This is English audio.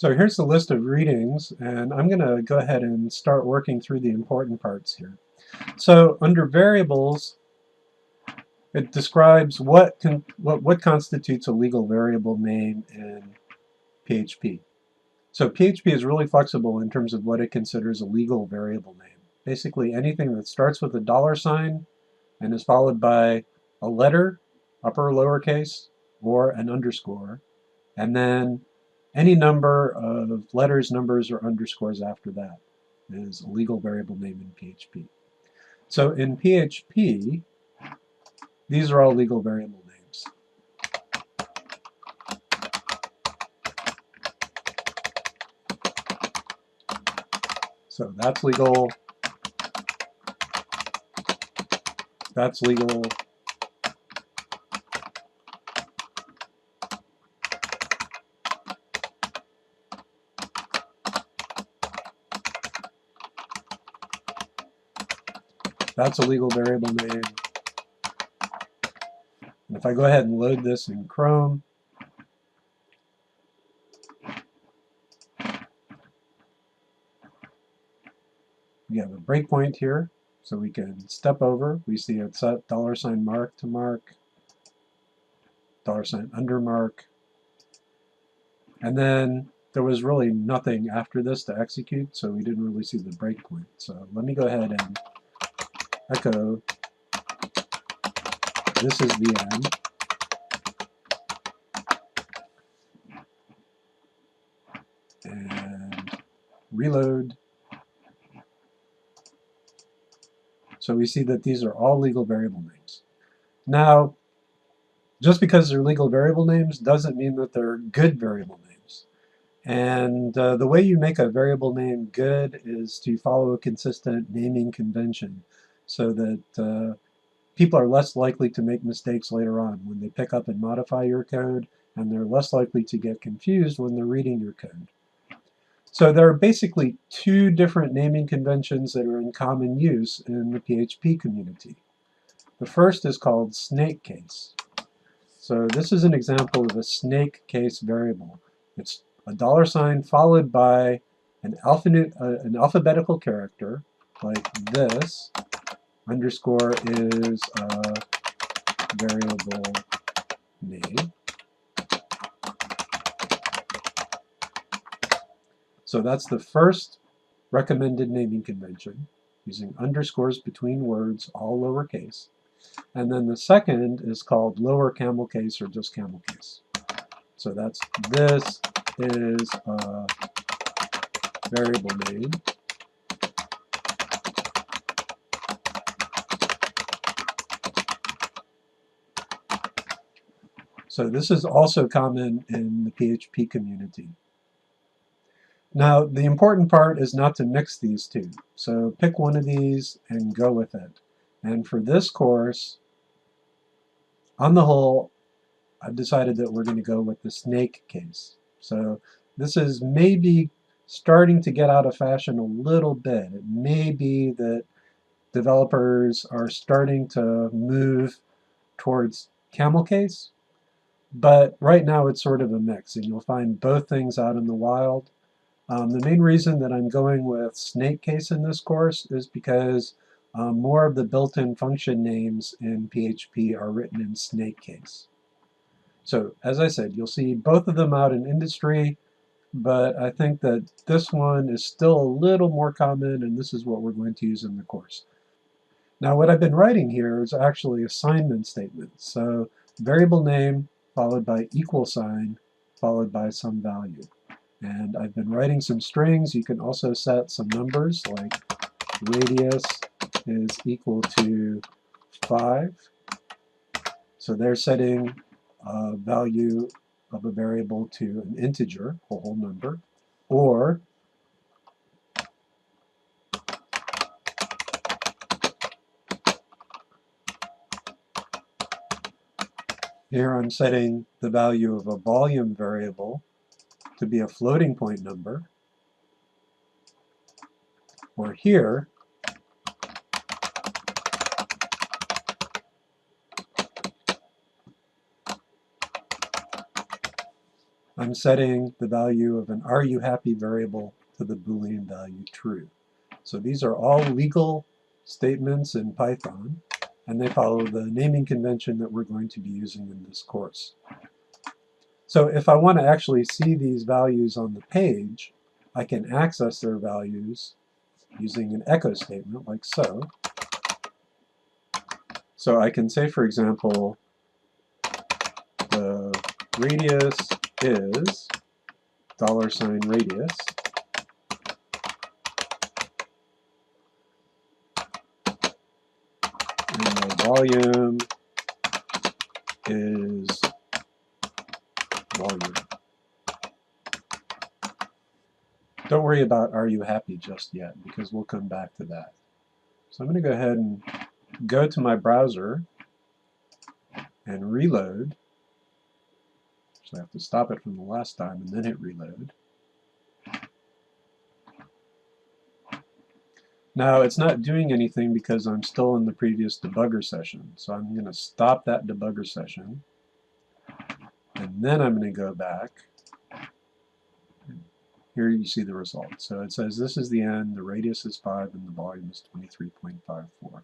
So here's the list of readings, and I'm going to go ahead and start working through the important parts here. So under variables, it describes what constitutes a legal variable name in PHP. So PHP is really flexible in terms of what it considers a legal variable name. Basically anything that starts with a $sign and is followed by a letter, upper or lowercase, or an underscore, and then any number of letters, numbers, or underscores after that is a legal variable name in PHP. So in PHP, these are all legal variable names. So that's legal, that's legal, that's a legal variable name. And if I go ahead and load this in Chrome, we have a breakpoint here, so we can step over. We see it's set $mark to mark, $undermark, and then there was really nothing after this to execute, so we didn't really see the breakpoint. So let me go ahead and echo, this is the end. And reload. So we see that these are all legal variable names. Now, just because they're legal variable names doesn't mean that they're good variable names. And the way you make a variable name good is to follow a consistent naming convention so that people are less likely to make mistakes later on when they pick up and modify your code, and they're less likely to get confused when they're reading your code. So there are basically two different naming conventions that are in common use in the PHP community. The first is called snake case. So this is an example of a snake case variable. It's a $sign followed by an alphabetical character like this. Underscore is a variable name. So that's the first recommended naming convention, using underscores between words, all lowercase. And then the second is called lower camel case or just camel case. So that's this is a variable name. So this is also common in the PHP community. Now, the important part is not to mix these two. So pick one of these and go with it. And for this course, on the whole, I've decided that we're going to go with the snake case. So this is maybe starting to get out of fashion a little bit. It may be that developers are starting to move towards camel case, but right now it's sort of a mix, and you'll find both things out in the wild. The main reason that I'm going with snake case in this course is because more of the built-in function names in PHP are written in snake case. So as I said, you'll see both of them out in industry, but I think that this one is still a little more common, and this is what we're going to use in the course. Now what I've been writing here is actually assignment statements. So variable name followed by equal sign followed by some value. And I've been writing some strings. You can also set some numbers like radius is equal to 5. So they're setting a value of a variable to an integer, a whole number, or here I'm setting the value of a volume variable to be a floating point number, or here I'm setting the value of an are you happy variable to the Boolean value true. So these are all legal statements in Python, and they follow the naming convention that we're going to be using in this course. So if I want to actually see these values on the page, I can access their values using an echo statement like so. So I can say, for example, the radius is $radius, and the volume is volume. Don't worry about are you happy just yet, because we'll come back to that. So I'm going to go ahead and go to my browser and reload. So I have to stop it from the last time and then hit reload. Now it's not doing anything because I'm still in the previous debugger session. So I'm going to stop that debugger session, and then I'm going to go back. Here you see the result. So it says this is the end, the radius is 5, and the volume is 23.54.